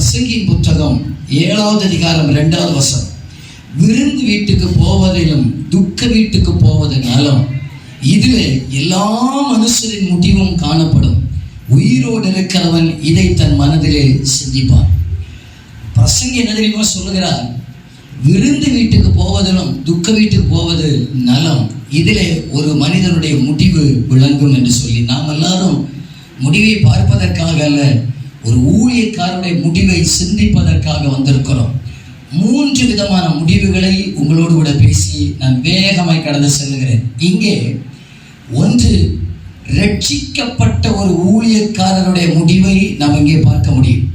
பிரசங்கியின் புத்தகம் 7வது அதிகாரம் 2வது வசனம். விருந்து வீட்டுக்கு போவதிலும் துக்க வீட்டுக்கு போவது நலம், இதிலே எல்லா மனுஷரின் முடிவும் காணப்படும். உயிரோடு இருக்கிறவன் இதை தன் மனதிலே சிந்திப்பான். பிரசங்கி என்ன தெரியுமா சொல்லுகிறார்? விருந்து வீட்டுக்கு போவதிலும் துக்க வீட்டுக்கு போவது நலம், இதிலே ஒரு மனிதனுடைய முடிவு விளங்கும் என்று சொல்லி, நாம் எல்லாரும் முடிவை பார்ப்பதற்காக அல்ல, ஒரு ஊழியக்காரருடைய முடிவை சிந்திப்பதற்காக வந்திருக்கிறோம். 3 விதமான முடிவுகளை உங்களோடு கூட பேசி நான் வேகமாய் கடந்து செல்கிறேன். இங்கே ஒன்று, ரட்சிக்கப்பட்ட ஒரு ஊழியக்காரருடைய முடிவை நாம் இங்கே பார்க்க முடியும்.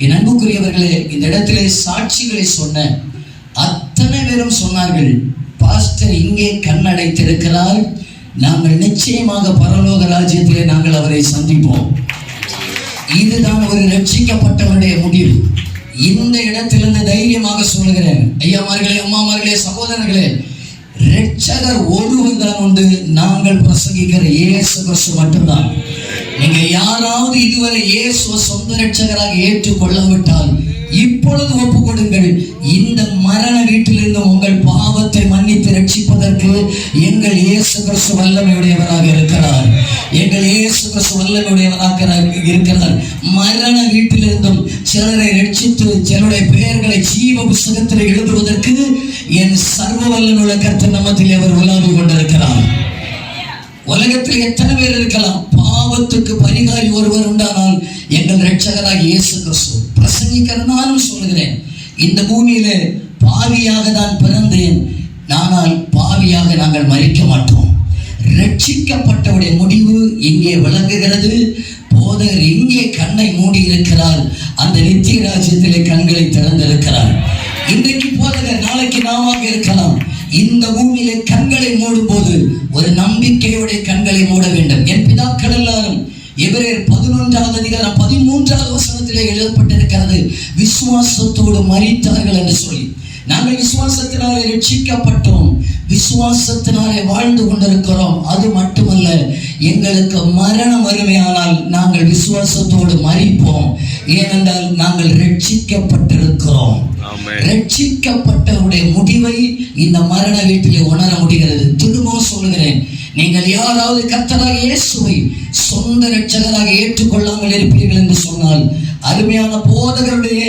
என் அன்புக்குரியவர்களே, இந்த இடத்திலே சாட்சிகளை சொன்ன அத்தனை பேரும் சொன்னார்கள், பாஸ்டர் இங்கே கண்ணடைத்திருக்கிறார், நாங்கள் நிச்சயமாக பரலோக ராஜ்யத்திலே நாங்கள் அவரை சந்திப்போம். இதுதான் ஒரு ரட்சிக்கப்பட்டவருடைய முடிவு. இந்த இடத்திலிருந்து தைரியமாக சொல்கிறேன், ஐயாமார்களே, அம்மாமார்களே, சகோதரர்களே, ரட்சகர் ஒருவர் தான் உண்டு. நாங்கள் பிரசங்கிக்கிற இயேசு கிறிஸ்து மட்டும்தான். நீங்க யாராவது இதுவரை இயேசுவை சொந்த ரட்சகராக ஏற்றுக்கொள்ளாவிட்டால் இப்பொழுது ஒப்புக் கொடுங்கள். இந்த மரண வீட்டிலிருந்து உங்கள் பாவத்தை மன்னித்து ரட்சிப்பதற்கு எங்கள் இயேசு கிறிஸ்து வல்லமையுடையவராக இருக்கிறார். எங்கள் இயேசு கிறிஸ்து வல்லமையுடையவராக இருக்கிறார். மரண வீட்டிலிருந்தும் சிலரை ரட்சித்து சிலருடைய பெயர்களை ஜீவ புஸ்தகத்தில் எழுதுவதற்கு என் சர்வ வல்லமையுள்ள கர்த்தர் நம்மத்தில் அவர் உலாவி கொண்டிருக்கிறார். உலகத்தில் எத்தனை பேர் இருக்கலாம், பாவத்துக்கு பரிகாரி ஒருவர் உண்டானால் எங்கள் ரட்சகராக இயேசு கிறிஸ்து. பிரசங்கிக்கிற நானும் சொல்லுகிறேன், இந்த பூமியில பாவியாக தான் பிறந்தேன், ஆனால் பாவியாக நாங்கள் மரிக்க மாட்டோம். ரட்சிக்கப்பட்டவுடைய முடிவு இங்கே விளங்குகிறது. போதகர் இங்கே கண்ணை மூடி இருக்கிறார், அந்த நித்திய ராஜ்யத்திலே கண்களை திறந்திருக்கிறார். இன்றைக்கு போதகர், நாளைக்கு நாம இருக்கலாம். இந்த பூமியிலே கண்களை மூடும் போது ஒரு நம்பிக்கையோட கண்களை மூட வேண்டும். என் பிதாக்கள் எல்லாரும் எபிரேயர் 11வது அதிகாரம் 13வது வசனத்திலே எழுதப்பட்டிருக்கிறது, விசுவாசத்தோடு மரித்தார்கள் என்று சொல்லி. நாங்கள் விசுவாசத்தினாலே ரட்சிக்கப்பட்டோம், விசுவாசத்தினாலே வாழ்ந்து கொண்டிருக்கிறோம். அது மட்டுமல்ல, எங்களுக்கு மரணம் வறுமையானால் நாங்கள் விசுவாசத்தோடு மரிப்போம். ஏனென்றால் நாங்கள் ரட்சிக்கப்பட்டிருக்கிறோம். ரட்சிக்கப்பட்டவருடைய முடிவை இந்த மரண வீட்டிலே உணர முடிகிறது. திரும்பவும் சொல்லுகிறேன், நீங்கள் யாராவது கர்த்தராக இயேசுவை சொந்த ரட்சகராக ஏற்றுக்கொள்ளாமல் இருப்பீர்கள் என்று சொன்னால், அருமையான போதகருடைய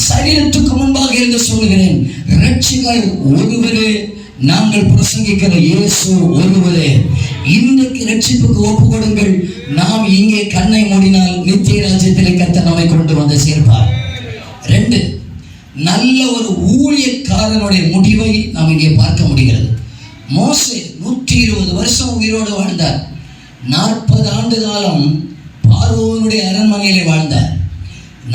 சரீரத்துக்கு முன்பாக என்று சொல்லுகிறேன், ரட்சகர் ஒருவரே, நாங்கள் பிரசங்கிக்கிற இயேசு ஒருவரே. இன்றைக்கு ரட்சிப்புக்கு ஒப்பு கொடுங்கள். நாம் இங்கே கண்ணை மூடினால் நித்திய ராஜ்யத்திலே கர்த்தர் நம்மை கொண்டு வந்து சேர்ப்பார். 2, நல்ல ஒரு ஊழியக்காரனுடைய முடிவை நாம் இங்கே பார்க்க முடிகிறது. மோசே 120 வருஷம் உயிரோடு வாழ்ந்தார். 40 ஆண்டு காலம் பார்வோனுடைய அரண்மனையிலே வாழ்ந்தார்.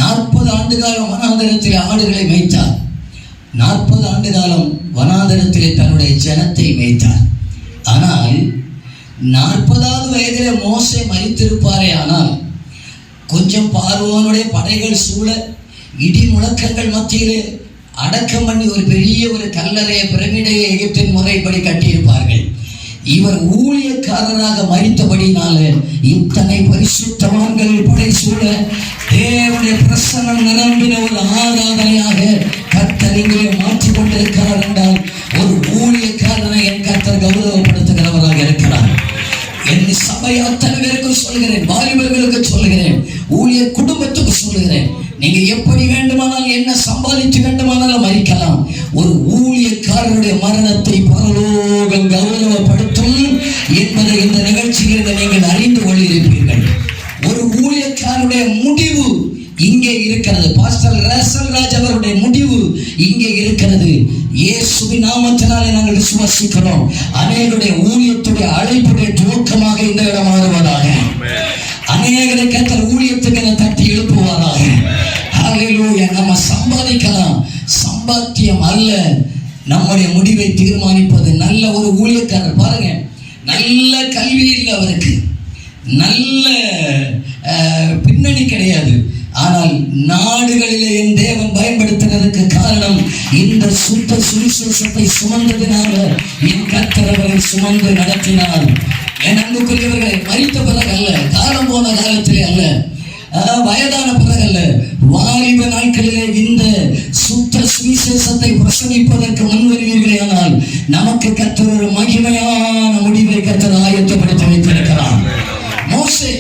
40 ஆண்டு காலம் வனாந்தரத்திலே ஆடுகளை மேய்த்தார். 40 ஆண்டு காலம் வனாந்தரத்திலே தன்னுடைய ஜனத்தை மேய்த்தார். ஆனால் 40வது வயதிலே மோசே மரித்திருப்பாரே, ஆனால் கொஞ்சம் பார்வோனுடைய படைகள் சூழ இடி முழக்கங்கள் மத்தியிலே அடக்கம் பண்ணி ஒரு பெரிய ஒரு கல்லறையை, பிரமிடையை எகிப்தின் முறைப்படி கட்டியிருப்பார்கள். இவர் ஊழியக்காரராக மரித்தபடினால இத்தனை பரிசுத்தவான்கள் படை சூழ தேவனுடைய பிரசன்னம் நிரம்பின ஒரு ஆராதனையாக கர்த்தர் இங்கே மாற்றிக் கொண்டிருக்கிறார் என்றால், ஒரு ஊழியக்காரனை என் கர்த்தர் கௌரவப்படுத்துகிறவராக இருக்கிறார். என் சபை அத்தனை பேருக்கு சொல்லுகிறேன், வாலிபர்களுக்கு சொல்லுகிறேன், ஊழிய குடும்பத்துக்கு சொல்லுகிறேன், நீங்க எப்படி வேண்டுமானால் என்ன சம்பாதித்து வேண்டுமானாலும் மரிக்கலாம். ஒரு ஊழியக்காரருடைய மரணத்தை பரலோகம் கௌரவப்படுத்தும் என்பதை இந்த நிகழ்ச்சியில் நீங்கள் அறிந்து கொண்டிருப்பீர்கள். ஒரு ஊழியக்காரருடைய முடிவு இங்கே இருக்கிறது. பாஸ்டர் ரேசல் ராஜ் அவருடைய முடிவு இங்கே இருக்கிறது. இயேசுவின் நாமத்தினாலே நாங்கள் விசுவாசிக்கிறோம். அநேகருடைய ஊழியத்துடைய அழைப்புடைய துவக்கமாக இந்த இடம் மாறுவதாக. அநேகரை கர்த்தர் ஊழியத்துக்கு தட்டி எழுப்புவாராக. ஹல்லேலூயா. நம்ம சம்பாதிக்கலாம், சம்பாத்தியம் அல்ல நம்முடைய முடிவை தீர்மானிப்பது. நல்ல ஒரு ஊழியக்காரர் பாருங்க, நல்ல கல்வி இல்லை அவருக்கு, நல்ல பின்னணி கிடையாது, ஆனால் நாடுகளிலே என் தேவன் பயன்படுத்துறதுக்கு காரணம் இந்த சுத்த சுவிசேஷத்தை சுமந்ததினால என் கர்த்தர் அவரை சுமந்து நடத்தினார். என் அன்புக்குரியவர்களை மரித்த பிறகு அல்ல, காலம் போன காலத்திலே அல்ல, வயதான பிறகல்ல, வாலிப நாட்களிலே இந்த சுத்த சுவிசேஷத்தை பிரசங்கிப்பதற்கு முன்வருவீர்களே ஆனால் நமக்கு கர்த்தர் ஒரு மகிமையான முடிவை கர்த்தர் ஆயத்தப்படுத்தி வைத்திருக்கிறார். மோசே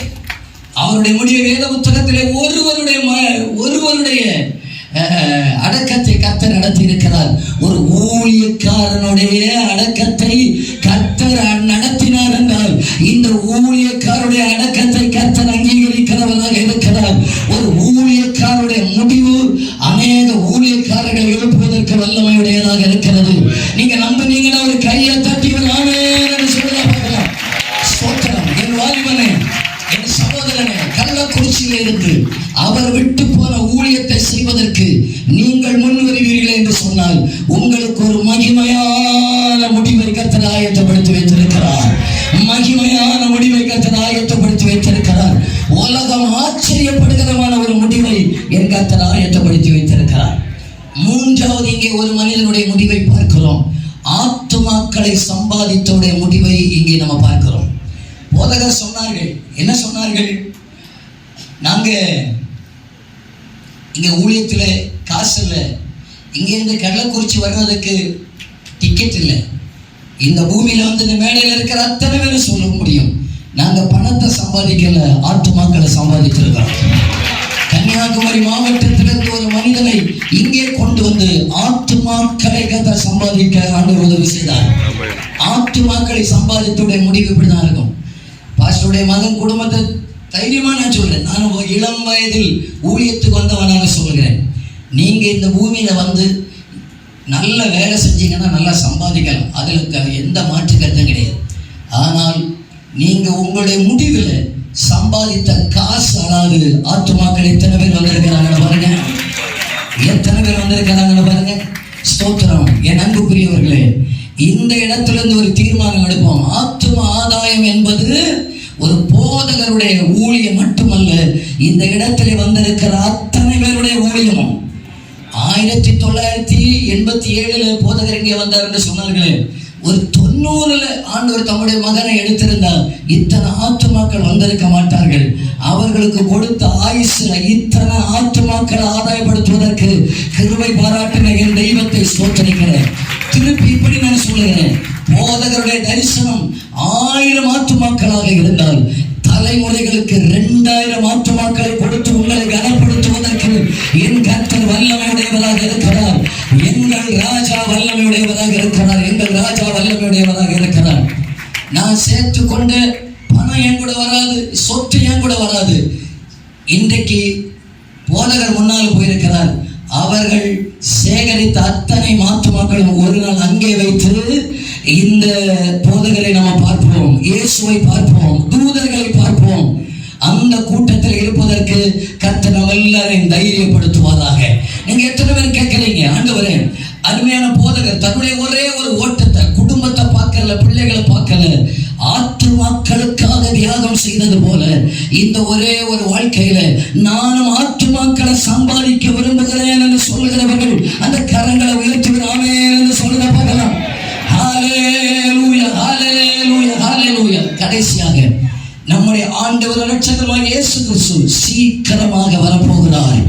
அவருடைய முடிவை வேத புத்தகத்திலே ஒருவருடைய அடக்கத்தை கர்த்தர் நடத்தி இருக்கிறார். ஒரு ஊழியக்காரனுடைய அடக்கத்தை கர்த்தர் நடத்தினார் என்றால் இந்த ஊழியக்காரருடைய அடக்கத்தை கர்த்தர் அங்கீகரிக்கிறவராக இருக்கிறார். ஒரு ஊழியக்காரருடைய முடிவு அநேக ஊழியக்காரர்களை எழுப்புவதற்கு வல்லமையுடையதாக இருக்கிறது. நீங்க நம்புனீங்கன்னா ஒரு கையை தட்டி சொல்லலாம். ஸ்தோத்திரம். என் வாலிபனே, என் சகோதரனே, கள்ளக்குறிச்சியில இருந்து அவர் விட்டு போன ஊழியத்தை செய்வதற்கு நீங்கள் முன்வருவீர்கள் என்று சொன்னால் உங்களுக்கு ஒரு மகிமையான முடிவை கர்த்தர் ஆயத்தப்படுத்தி வைத்திருக்கிறார். மகிமையான முடிவை கர்த்தர் ஆயத்தப்படுத்தி வைத்திருக்கிறார். உலகம் ஆச்சரியப்படுகிறமான ஒரு முடிவை என் கர்த்தர் ஆயத்தப்படுத்தி வைத்திருக்கிறார். மூன்றாவது, இங்கே ஒரு மனிதனுடைய முடிவை பார்க்கிறோம். ஆத்துமாக்களை சம்பாதித்தோடைய முடிவை இங்கே நம்ம பார்க்கிறோம். போதகர் சொன்னார்கள், என்ன சொன்னார்கள்? நாங்க இங்க ஊழியத்துல காசு இல்லை, இங்கிருந்து கள்ளக்குறிச்சி வர்றதுக்கு டிக்கெட் இல்லை. இந்த பூமியில வந்து இந்த மேடையில் இருக்கிற அத்தனை பேரும் சொல்ல முடியும், நாங்க பணத்தை சம்பாதிக்கல, ஆத்துமாக்களை சம்பாதிச்சிருக்கிறோம். கன்னியாகுமரி மாவட்டத்திலிருந்து ஒரு மனிதனை இங்கே கொண்டு வந்து ஆத்துமாக்களை கதை சம்பாதிக்க ஆண்டவர் உதவி செய்தார். ஆத்துமாக்களை சம்பாதித்துடைய முடிவு இப்படிதான் இருக்கும். பாஸ்டருடைய மகன் குடும்பத்தை தைரியமா நான் சொல்றேன். நான் இளம் வயதில் ஊழியத்துக்கு வந்தவனாக சொல்கிறேன். நீங்க இந்த பூமியில வந்து நல்ல வேலை செஞ்சீங்கன்னா நல்லா சம்பாதிக்கலாம், அதுல எந்த மாற்று கருத்தும் கிடையாது. ஆனால் நீங்க உங்களுடைய முடிவில் சம்பாதித்த காசு அழாது ஆத்துமாக்கள் எத்தனை பேர் வந்திருக்கிறாங்கன்னு பாருங்க, எத்தனை பேர் வந்திருக்கிறாங்கன்னு பாருங்க. ஸ்தோத்திரம். என் அன்புக்குரியவர்களே, இந்த இடத்திலிருந்து ஒரு தீர்மானம் எடுப்போம். ஆத்தும ஆதாயம் என்பது ஒரு போதகருடைய ஊழியம் மட்டுமல்ல, இந்த இடத்திலே வந்திருக்கிற அத்தனை பேருடைய ஊழியமும். 1987 போதகர் இங்கே வந்தார் என்று சொன்னார்களே, ஒரு 90 ஆண்டவர் தம்முடைய மகனை எடுத்திருந்தார், இத்தனை ஆத்துமாக்கள் வந்திருக்க மாட்டார்கள். அவர்களுக்கு கொடுத்த ஆயுசுல இத்தனை ஆத்துமாக்களை ஆதாயப்படுத்துவதற்கு கிருபை பாராட்டின என் தெய்வத்தை ஸ்தோத்திரிக்கிறேன். திருப்பி இப்படி நான் சொல்லுகிறேன், போதகருடைய தரிசனம் 1000 ஆத்துமாக்களாக இருந்தால் தலைமுறைகளுக்கு 2000 ஆத்துமாக்களை கொடுத்து உங்களை கனப்படுத்துவதற்கு என் கர்த்தர் வல்லமையுடையவராக இருக்கிறார். எங்கள் ராஜா வல்லமையுடையவராக இருக்கிறார். எங்கள் ராஜா வல்லமையுடையவராக இருக்கிறார். நான் சேர்த்து கொண்டு பணம் என் கூட வராது, சொத்து என் கூட வராது. இன்றைக்கு போதகர் முன்னால் போயிருக்கிறார். அவர்கள் சேகரித்த அத்தனை ஆத்துமாக்களும் ஒரு நாள் அங்கே வைத்து இந்த போதகரை நம்ம பார்ப்போம், இயேசுவை பார்ப்போம், தூதர்களை பார்ப்போம். அந்த கூட்டத்தில் இருப்பதற்கு கர்த்தர் நம்ம எல்லாரையும் தைரியப்படுத்துவாராக. நீங்க எத்தனை பேர் கேட்கிறீங்க, ஆண்டவரே அருமையான போதகர் தன்னுடைய ஒரே ஒரு ஓட்டத்தை, குடும்பத்தை பார்க்கல, பிள்ளைகளை பார்க்கல, ஆத்துமாக்களுக்காக தியாகம் செய்தது போல இந்த ஒரே ஒரு வாழ்க்கையில நானும் ஆத்துமாக்களை சம்பாதிக்க விரும்புகிறேன் என்று சொல்லுகிறவர்கள் அந்த கரங்களை உயர்த்தி ஆமென் என்று சொல்லுங்க பார்க்கலாம். ஹல்லேலூயா, ஹல்லேலூயா, ஹல்லேலூயா. கடைசியாக நம்முடைய ஆண்டவர் இரட்சகராகிய இயேசு கிறிஸ்து சீக்கிரமாக வரப்போகிறார்.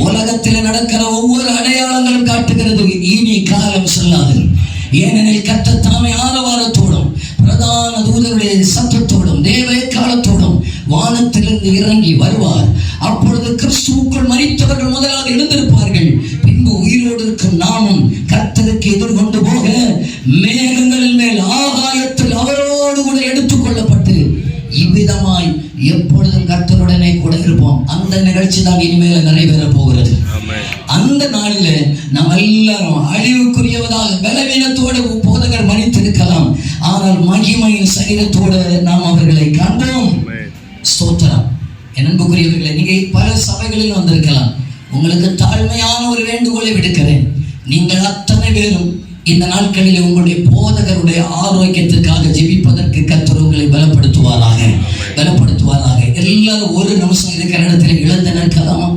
உலகத்தில் நடக்கிற ஒவ்வொரு அடையாளங்களும் காட்டுகிறது இனி காலம் செல்லாது. ஏனெனில் கர்த்தர் தாமே ஆரவாரத்தோடும் பிரதான தூதருடைய சத்தத்தோடும் தேவ காலத்தோடும் வானத்திலிருந்து இறங்கி வருவார். அப்பொழுது கிறிஸ்துவுக்குள் மரித்தவர்கள் முதலாவது எழுந்திருப்பார்கள். பின்பு உயிரோடு இருக்கும் நாமும் கர்த்தருக்கு எதிர்கொண்டு போக மேகங்களின் மேல் ஆகாயத்தில் அவரோடு கூட எடுத்துக் கொள்ளப்பட்டு இவ்விதமாய் எப்பொழுதும் கர்த்தருடனே கூட இருப்போம். அந்த நிகழ்ச்சி தான் இனிமேல் நிறைவேற போகிறது. அந்த நாளில் நாம் எல்லாரும் அழிவுக்குரியவதாக பலவீனத்தோடு போதகர் மனித்திருக்கலாம், ஆனால் மகிமையின் சரீரத்தோடு நாம் அவர்களை காண்போம். ஸ்தோத்திரம். என் அன்புக்குரியவர்களை, நீங்க பல சபைகளில் வந்திருக்கலாம். உங்களுக்கு தாழ்மையான ஒரு வேண்டுகோளை விடுக்கிறேன். நீங்கள் அத்தனை பேரும் இந்த நாட்களில் உங்களுடைய போதகருடைய ஆரோக்கியத்திற்காக ஜெபிப்பதற்கு கர்த்தர் உங்களை பலப்படுத்துவாராக, பலப்படுத்துவாராக. எல்லாரும் ஒரு நிமிஷம் இருக்கிற இடத்துல இழந்து நிற்கலாம்.